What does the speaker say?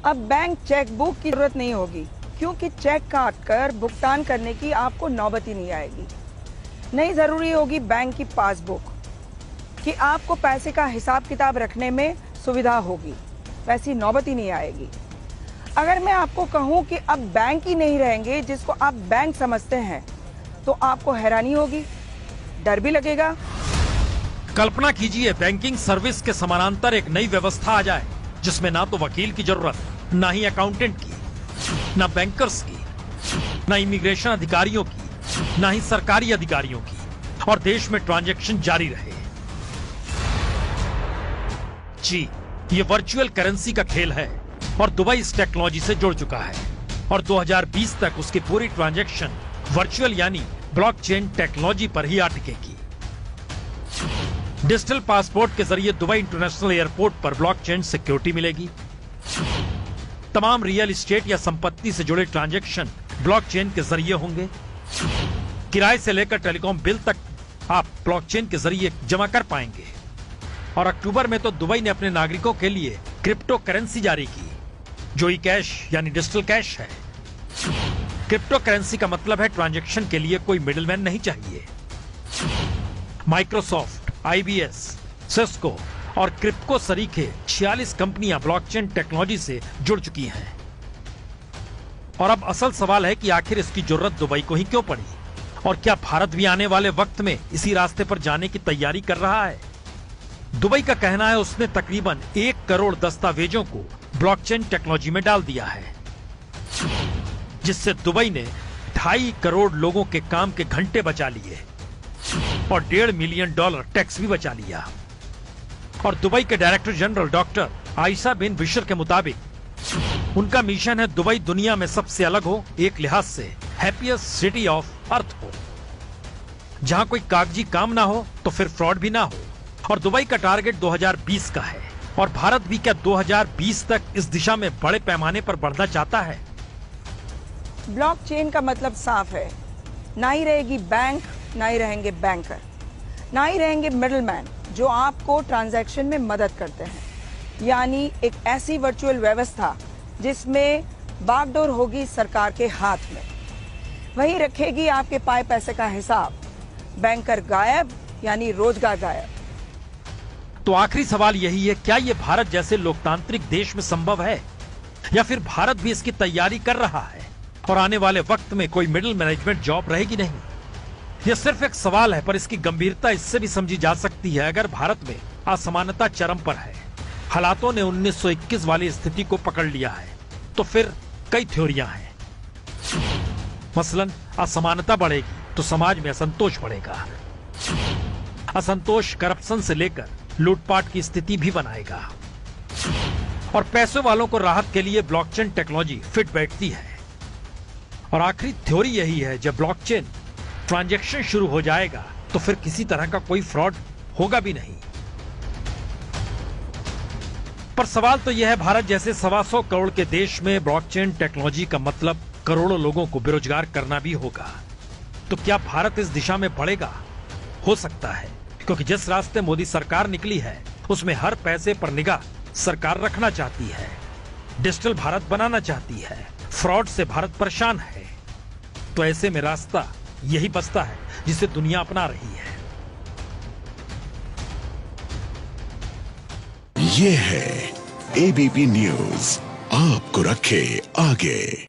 अब bank chequebook की जरूरत नहीं होगी, क्योंकि चेक काट कर भुगतान करने की आपको नौबत ही नहीं आएगी। नहीं जरूरी होगी बैंक की पासबुक कि आपको पैसे का हिसाब किताब रखने में सुविधा होगी, वैसी नौबत ही नहीं आएगी। अगर मैं आपको कहूं कि अब बैंक ही नहीं रहेंगे जिसको आप बैंक समझते हैं, तो आपको हैरानी होगी, डर भी लगेगा। कल्पना कीजिए बैंकिंग सर्विस के समानांतर एक नई व्यवस्था आ जाए, जिसमें ना तो वकील की जरूरत, ना ही अकाउंटेंट की, ना बैंकर्स की, ना इमिग्रेशन अधिकारियों की, ना ही सरकारी अधिकारियों की, और देश में ट्रांजैक्शन जारी रहे। जी, ये वर्चुअल करेंसी का खेल है और दुबई इस टेक्नोलॉजी से जुड़ चुका है और 2020 तक उसकी पूरी ट्रांजैक्शन वर्चुअल यानी ब्लॉकचेन टेक्नोलॉजी पर ही अटकेगी। डिजिटल पासपोर्ट के जरिए दुबई इंटरनेशनल एयरपोर्ट पर ब्लॉकचेन सिक्योरिटी मिलेगी। तमाम रियल एस्टेट या संपत्ति से जुड़े ट्रांजैक्शन ब्लॉकचेन के जरिए होंगे। किराए से लेकर टेलीकॉम बिल तक आप ब्लॉकचेन के जरिए जमा कर पाएंगे। और अक्टूबर में तो दुबई ने अपने नागरिकों के लिए क्रिप्टो करेंसी जारी की, जो ई कैश यानी डिजिटल कैश है। क्रिप्टो करेंसी का मतलब है ट्रांजैक्शन के लिए कोई मिडिलमैन नहीं चाहिए। माइक्रोसॉफ्ट, IBS, सिस्को और क्रिप्को सरीखे 46 कंपनियां ब्लॉकचेन टेक्नोलॉजी से जुड़ चुकी हैं। और अब असल सवाल है कि आखिर इसकी जरूरत दुबई को ही क्यों पड़ी, और क्या भारत भी आने वाले वक्त में इसी रास्ते पर जाने की तैयारी कर रहा है। दुबई का कहना है उसने तकरीबन 1 करोड़ दस्तावेजों को ब्लॉकचेन टेक्नोलॉजी में डाल दिया है, जिससे दुबई ने 2.5 करोड़ लोगों के काम के घंटे बचा लिए और $1.5 मिलियन टैक्स भी बचा लिया। और दुबई के डायरेक्टर जनरल डॉक्टर आयशा बिन बिशर के मुताबिक उनका मिशन है दुबई दुनिया में सबसे अलग हो, एक लिहाज से हैप्पीएस्ट सिटी ऑफ अर्थ हो, जहां कोई कागजी काम ना हो तो फिर फ्रॉड भी ना हो। और दुबई का टारगेट 2020 का है, और भारत भी क्या 2020 तक इस दिशा में बड़े पैमाने पर बढ़ना चाहता है। ब्लॉकचेन का मतलब साफ है, ना ही रहेगी बैंक, ना ही रहेंगे बैंकर, ना ही रहेंगे मिडलमैन जो आपको ट्रांजैक्शन में मदद करते हैं। यानी एक ऐसी वर्चुअल व्यवस्था जिसमें बागडोर होगी सरकार के हाथ में, वही रखेगी आपके पाए पैसे का हिसाब। बैंकर गायब यानी रोजगार गायब। तो आखिरी सवाल यही है, क्या यह भारत जैसे लोकतांत्रिक देश में संभव है, या फिर भारत भी इसकी तैयारी कर रहा है और आने वाले वक्त में कोई मिडिल मैनेजमेंट जॉब रहेगी नहीं। यह सिर्फ एक सवाल है, पर इसकी गंभीरता इससे भी समझी जा सकती है अगर भारत में असमानता चरम पर है, हालातों ने 1921 वाली स्थिति को पकड़ लिया है, तो फिर कई थ्योरियां हैं। मसलन असमानता बढ़ेगी तो समाज में असंतोष बढ़ेगा। असंतोष करप्शन से लेकर लूटपाट की स्थिति भी बनाएगा, और पैसों वालों को राहत के लिए ब्लॉकचेन टेक्नोलॉजी फिट बैठती है। और आखिरी थ्योरी यही है, जब ब्लॉकचेन ट्रांजैक्शन शुरू हो जाएगा तो फिर किसी तरह का कोई फ्रॉड होगा भी नहीं। पर सवाल तो यह है, भारत जैसे 125 करोड़ के देश में ब्लॉकचेन टेक्नोलॉजी का मतलब करोड़ों लोगों को बेरोजगार करना भी होगा। तो क्या भारत इस दिशा में बढ़ेगा? हो सकता है, क्योंकि जिस रास्ते मोदी सरकार निकली है उसमें हर पैसे पर निगाह सरकार रखना चाहती है, डिजिटल भारत बनाना चाहती है, फ्रॉड से भारत परेशान है। तो ऐसे में रास्ता यही बचता है जिसे दुनिया अपना रही है। ये है ABP न्यूज, आपको रखे आगे।